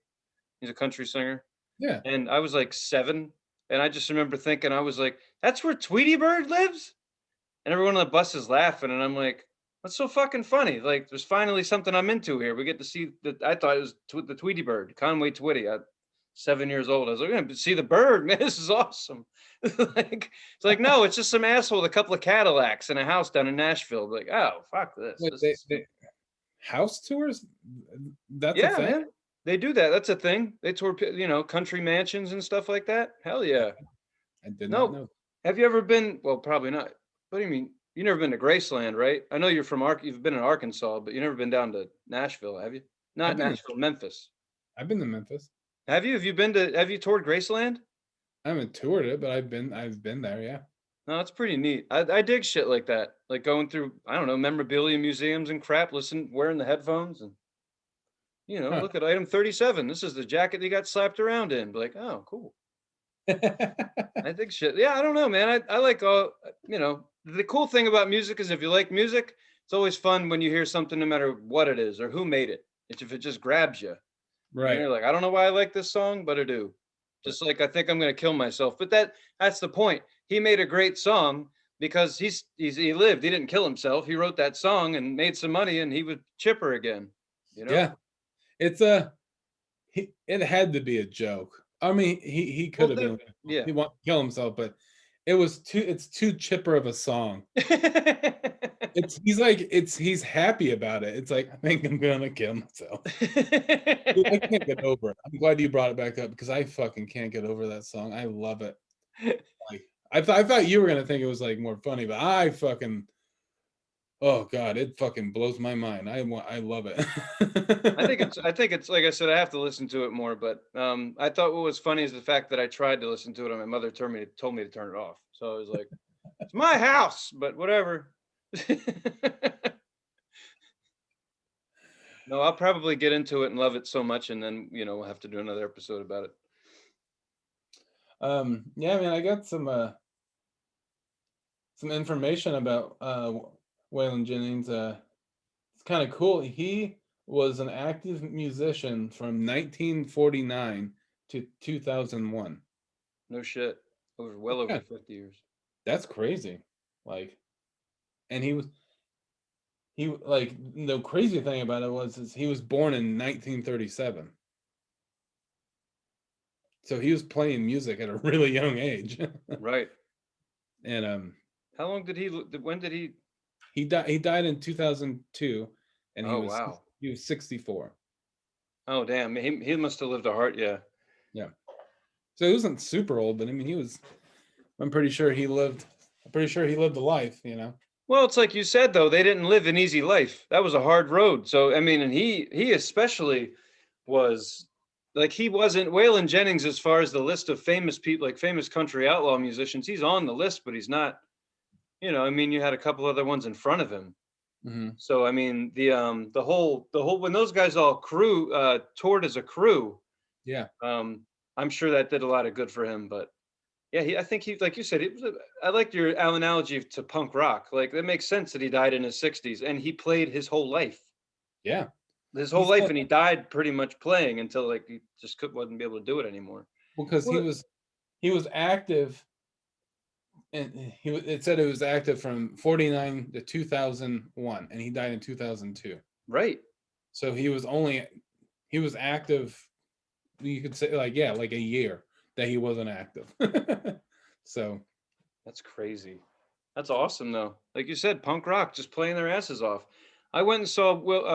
He's a country singer. Yeah. And I was like 7 and I just remember thinking I was like, that's where Tweety Bird lives? And everyone on the bus is laughing and I'm like, that's so fucking funny. Like there's finally something I'm into here. We get to see that I thought it was the Tweety Bird, Conway Twitty. 7 years old. I was like, I'm gonna see the bird, man. This is awesome. It's like, no, it's just some asshole with a couple of Cadillacs and a house down in Nashville. Like, oh, fuck this. Wait, This is house tours? That's a yeah, thing. man. They do that. That's a thing. They tour, country mansions and stuff like that. Hell yeah. I did not No. know. Have you ever been? Well, probably not. What do you mean? You never been to Graceland, right? I know you're from You've been in Arkansas, but you never been down to Nashville, have you? I've Not been Nashville, Memphis. I've been to Memphis. Have you? Have you toured Graceland? I haven't toured it, but I've been there. Yeah. No, it's pretty neat. I dig shit like that. Like going through, I don't know, memorabilia museums and crap, wearing the headphones and Huh. look at item 37. This is the jacket he got slapped around in. Be like, oh, cool. I think shit. Yeah, I don't know, man. I like all, the cool thing about music is if you like music, it's always fun when you hear something, no matter what it is or who made it. It's if it just grabs you. And Right. you're like, I don't know why I like this song, but I do. Just like I think I'm gonna kill myself. But that's the point. He made a great song because he lived. He didn't kill himself. He wrote that song and made some money and he was chipper again. You know? Yeah. It's a it had to be a joke. I mean, he could Well, have been yeah. he want to kill himself, but it's too chipper of a song. He's happy about it. It's like, I think I'm gonna kill myself. Dude, I can't get over it. I'm glad you brought it back up because I fucking can't get over that song. I love it. Like, I thought you were gonna think it was like more funny, but I fucking, oh god, it fucking blows my mind. I love it. I think it's like I said, I have to listen to it more, but I thought what was funny is the fact that I tried to listen to it and my mother told me to turn it off. So I was like, it's my house, but whatever. No, I'll probably get into it and love it so much, and then we'll have to do another episode about it. Yeah, I mean, I got some information about Waylon Jennings. It's kind of cool. He was an active musician from 1949 to 2001. No shit. Over well over Yeah, 50 years. that's crazy. Like, and like, the crazy thing about it was is he was born in 1937. So he was playing music at a really young age. Right. And How long did when did he? he died in 2002, and Oh wow. he was 64. Oh damn. He must have lived a heart. Yeah. Yeah. So he wasn't super old, but I mean, I'm pretty sure he lived. I'm pretty sure he lived a life. Well, it's like you said though, they didn't live an easy life. That was a hard road. So I mean, and he especially was like he wasn't Waylon Jennings as far as the list of famous people, like famous country outlaw musicians. He's on the list, but he's not. I mean, you had a couple other ones in front of him. Hmm. So I mean, the whole when those guys all toured as a crew, Yeah. um, I'm sure that did a lot of good for him. But yeah, I think he, like you said, I liked your analogy to punk rock. Like that makes sense that he died in his 60s and he played Yeah. his He whole life, said, and he died pretty much playing until like he just wasn't be able to do it anymore. because What? he was active, and it said it was active from 49 to 2001, and he died in 2002. Right. So he was active, you could say, like, yeah, like a year that he wasn't active. So That's crazy. That's awesome though. Like you said, punk rock just playing their asses off. I went and saw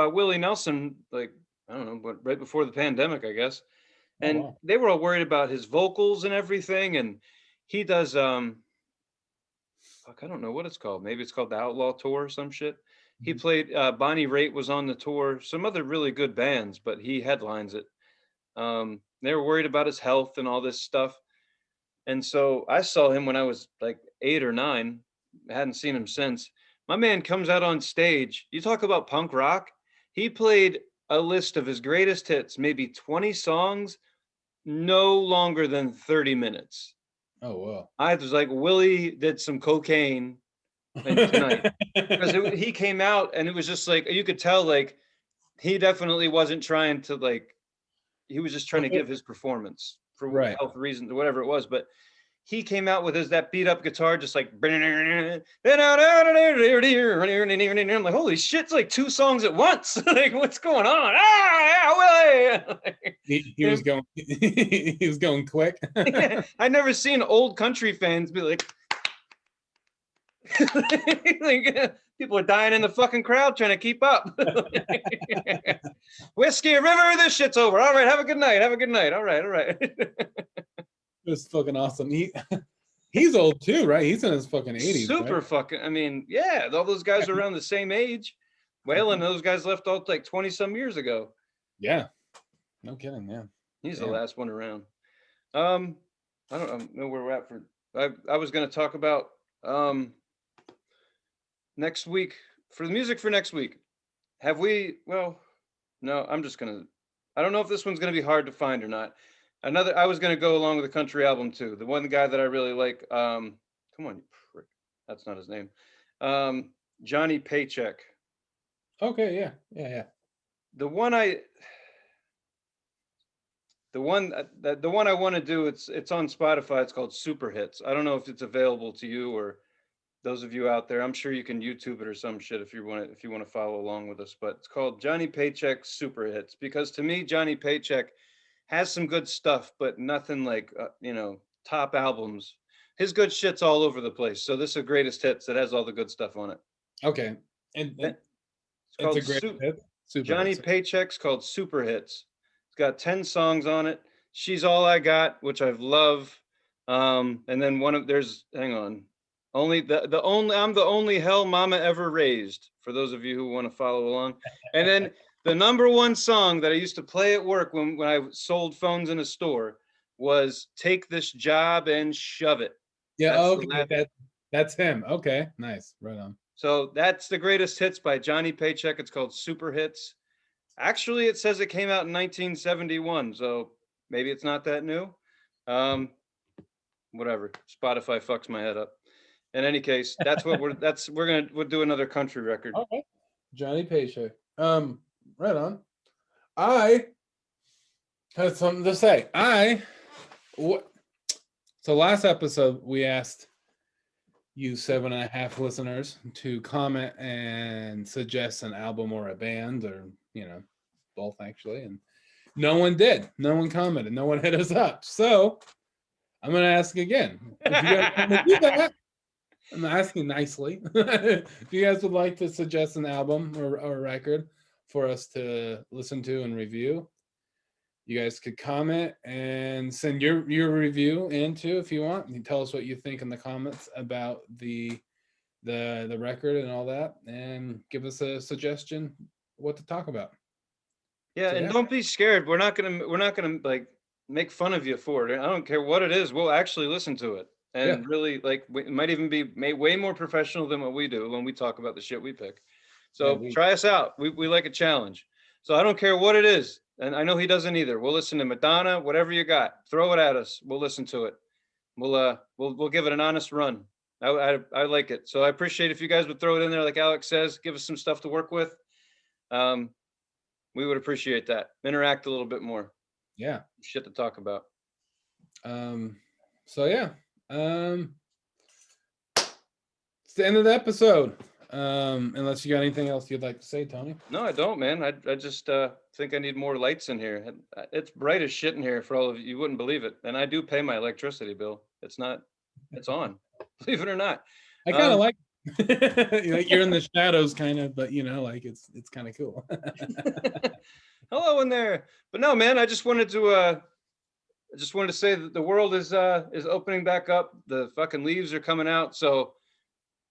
Willie Nelson, like I don't know, but right before the pandemic, I guess. oh And wow. they were all worried about his vocals and everything. And he does fuck, I don't know what it's called. Maybe it's called the Outlaw Tour or some shit. He Mhm. played Bonnie Raitt was on the tour, some other really good bands, but he headlines it. They were worried about his health and all this stuff. And so I saw him when I was like 8 or 9. I hadn't seen him since. My man comes out on stage. You talk about punk rock. He played a list of his greatest hits, maybe 20 songs, no longer than 30 minutes. Oh wow. I was like, Willie did some cocaine and tonight, because he came out and it was just like you could tell, like he definitely wasn't trying to like, he was just trying to give his performance for Right. health reasons or whatever it was. But he came out with that beat up guitar, just like I'm like, holy shit, it's like 2 songs at once. Like, what's going on? Ah, yeah, He Willie. was going he was going quick. I never seen old country fans be like, like people are dying in the fucking crowd trying to keep up. Whiskey River, this shit's over. All right, have a good night. Have a good night. All right, all right. It was fucking awesome. He's old too, right? He's in his fucking 80s, right? Super fucking. I mean, yeah, all those guys are around the same age. Waylon, those guys left out like 20 some years ago. Yeah. No kidding. Yeah. He's the Damn. last one around. Um, I don't know where we're at for. I was going to talk about next week for the music for next week. Have we? Well, no. I'm just gonna. I don't know if this one's gonna be hard to find or not. I was gonna go along with the country album too. The one guy that I really like. Come on, you prick. That's not his name. Johnny Paycheck. Okay. Yeah. Yeah. Yeah. The one I. The one I want to do. It's on Spotify. It's called Super Hits. I don't know if it's available to you or those of you out there. I'm sure you can YouTube it or some shit if you want to follow along with us. But it's called Johnny Paycheck Super Hits, because to me, Johnny Paycheck has some good stuff, but nothing like top albums. His good shit's all over the place. So this is a greatest hits that has all the good stuff on it. Okay. And It's it's a called great hit. Super Johnny hits. Paycheck's called Super Hits. It's got 10 songs on it. She's All I Got, which I love. And then hang on. I'm the only hell mama ever raised, for those of you who want to follow along. And then the number one song that I used to play at work when I sold phones in a store was Take This Job and Shove It. Yeah, That's the okay. That's him. Okay, nice. Right on. So that's the greatest hits by Johnny Paycheck. It's called Super Hits. Actually, it says it came out in 1971, so maybe it's not that new. Whatever. Spotify fucks my head up. In any case, we'll do another country record. Okay. Johnny Paycheck. Right on. I had something to say. So last episode we asked you 7.5 listeners to comment and suggest an album or a band, or both actually, and no one did. No one commented. No one hit us up. So I'm gonna ask again. If you guys want to do that, I'm asking nicely. If you guys would like to suggest an album or a record for us to listen to and review, you guys could comment and send your review in too if you want. You can tell us what you think in the comments about the record and all that, and give us a suggestion what to talk about. Yeah, and don't be scared. We're not gonna like make fun of you for it. I don't care what it is. We'll actually listen to it. And really, it might even be way more professional than what we do when we talk about the shit we pick. So try us out. We like a challenge. So I don't care what it is. And I know he doesn't either. We'll listen to Madonna, whatever you got. Throw it at us. We'll listen to it. We'll give it an honest run. I like it. So I appreciate if you guys would throw it in there, like Alex says, give us some stuff to work with. We would appreciate that. Interact a little bit more. Yeah. Shit to talk about. So yeah. It's the end of the episode. Unless you got anything else you'd like to say, Tony. No, I don't, man. I just think I need more lights in here. It's bright as shit in here for all of you. You wouldn't believe it. And I do pay my electricity bill. It's on. Believe it or not. I kind of like you're in the shadows kind of, but it's kind of cool. Hello in there. But no, man, I just wanted to say that the world is opening back up. The fucking leaves are coming out. So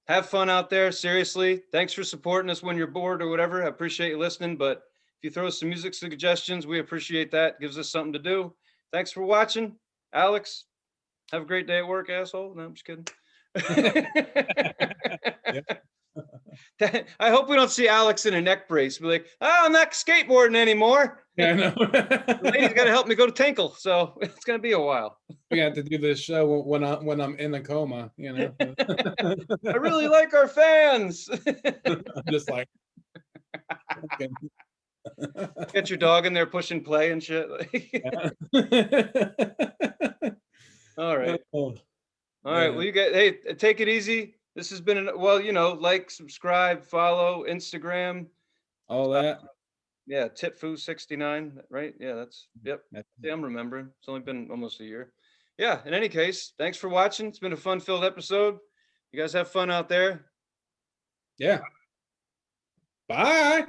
have fun out there. Seriously. Thanks for supporting us when you're bored or whatever. I appreciate you listening. But if you throw us some music suggestions, we appreciate that. Gives us something to do. Thanks for watching. Alex, have a great day at work, asshole. No, I'm just kidding. I hope we don't see Alex in a neck brace. Be like, I'm not skateboarding anymore. Yeah, I know. The lady's got to help me go to Tinkle, so it's gonna be a while. We have to do this show when I'm in a coma. I really like our fans. I'm just like, okay. Get your dog in there pushing play and shit. All right. All right. Well, you guys, hey, take it easy. This has been, like, subscribe, follow, Instagram. All that. Yeah, Titfu69, right? Yeah, yep. Yeah, I'm remembering. It's only been almost a year. Yeah, in any case, thanks for watching. It's been a fun-filled episode. You guys have fun out there. Yeah. Bye.